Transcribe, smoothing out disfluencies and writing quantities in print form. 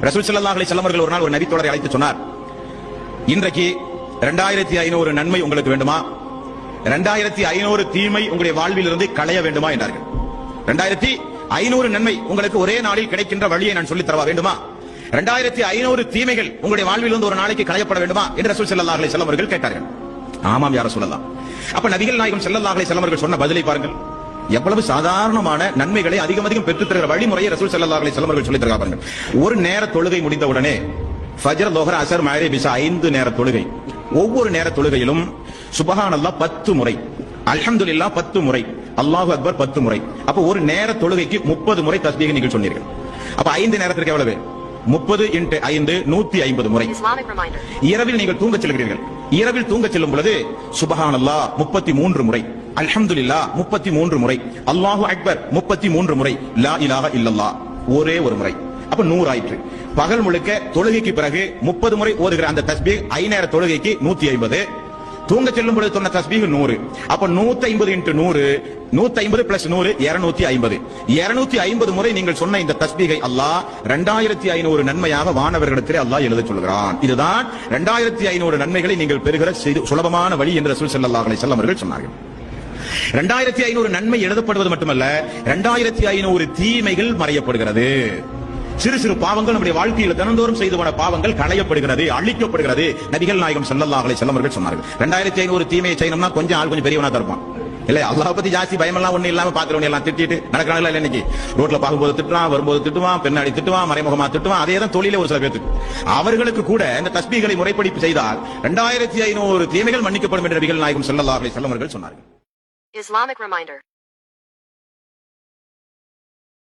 ரசூல் ஸல்லல்லாஹு அலைஹி வஸல்லம் அவர்கள் ஒரு நாள் ஒரு நபித்தோழரை அழைத்து சொன்னார், இன்றைக்கு 2500 நன்மை உங்களுக்கு வேண்டுமா, 2500 தீமை உங்களுடைய வாழ்வில் இருந்து களைய வேண்டுமா என்றார்கள். 2500 நன்மை உங்களுக்கு ஒரே நாளில் கிடைக்கின்ற வழியை நான் சொல்லித் தரவா வேண்டுமா, 2500 தீமைகள் உங்களுடைய வாழ்வில் இருந்து ஒரு நாளைக்கு களையப்பட வேண்டுமா என்று ரசூல் ஸல்லல்லாஹு அலைஹி வஸல்லம் அவர்கள் கேட்டார்கள். ஆமாம் யா ரசூலல்லாஹ். அப்ப நபிகள் நாயகம் ஸல்லல்லாஹு அலைஹி வஸல்லம் அவர்கள் சொன்ன பதிலை பாருங்கள். எவ்வளவு சாதாரணமான நன்மைகளை அதிகம் பெற்றுத் தருகிற வழிமுறையை ரசூல் ஸல்லல்லாஹு அலைஹி வஸல்லம் அவர்கள் சொல்லித் தருகிறார்கள். ஒரு நேர தொழுகை முடிந்த உடனே ஃபஜ்ர், லுஹர், அஸர், மக்ரிப், இஷா 5 நேர தொழுகை. ஒவ்வொரு நேர தொழுகையிலும் சுப்ஹானல்லாஹ் 10 முறை, அல்ஹம்துலில்லாஹ் 10 முறை, அல்லாஹு அக்பர் 10 முறை. அப்ப ஒரு நேர தொழுகைக்கு 30 முறை தஸ்பீஹ் நீங்கள் சொன்னீர்கள். அப்ப 5 நேரத்திற்கு எவ்வளவு? 30 × 5 150 முறை. இரவில் நீங்கள் தூங்கச் செல்கிறீர்கள். இரவில் தூங்கச் செல்லும் பொழுது சுப்ஹானல்லாஹ் 33 முறை, அல்ஹம்துலில்லாஹ் 33 முறை, அல்லாஹு அக்பர் 33 முறை, லா இலாஹ இல்லல்லாஹ் ஒரே ஒரு முறை. அப்ப 100 ஆயிற்று. பகல் முழுக்க தொழுகைக்கு பிறகு 30 முறை ஓதுகிற அந்த தஸ்பீஹ் 5 நேர தொழுகைக்கு 150, தூங்க செல்லும் பொழுது சொன்ன தஸ்பீஹ் 100. அப்ப 150 × 100, 150 + 100 250. 250 முறை நீங்கள் சொன்ன இந்த தஸ்பீஹை அல்லாஹ் 2500 நன்மையாக வானவர்களிடத்திலே அல்லாஹ் எழுதச் சொல்கிறான். இதுதான் 2500 நன்மைகளை நீங்கள் பெறுகிற சுலபமான வழி என்று ரசூல் ஸல்லல்லாஹு அலைஹி வஸல்லம் அவர்கள் சொன்னார்கள். 2500 நன்மை எழுதப்படுவது மட்டுமல்ல, 2500 தீமைகள் மறையப்படுகிறது. சிறு சிறு பாவங்கள் நம்முடைய வாழ்க்கையில் தினந்தோறும் செய்து வந்த பாவங்கள் களையப்படுகிறது, அழிக்கப்படுகிறது. நபிகள் நாயகம் ஸல்லல்லாஹு அலைஹி வஸல்லம் அவர்கள் சொன்னார்கள். 2500 தீமையை செய்யணும்னா கொஞ்சம் ஆள் கொஞ்சம் பெரியவனா தான் இருப்பான். இல்ல அல்லாஹ் பத்தி ஜாஸ்தி பயமெல்லாம் ஒண்ணு இல்லாம பாக்குறவங்க எல்லாம் திட்டிட்டு நடக்கிறாங்களா இல்ல? இன்னைக்கு ரோட்ல பார்க்கும்போது திட்டுவான், வரும்போது திட்டுவான், பெண்ணாடி திட்டுவான், மறைமுகமா திட்டுவான். அதே தான் தொழிலே ஒரு சில பேருக்கு. அவர்களுக்கு கூட இந்த தஸ்பீஹ்களை முறைப்படி செய்தால் 2500 தீமைகள் மன்னிக்கப்படும் என்று நபிகள் நாயகம் ஸல்லல்லாஹு அலைஹி வஸல்லம் அவர்கள் சொன்னார்கள். Islamic reminder.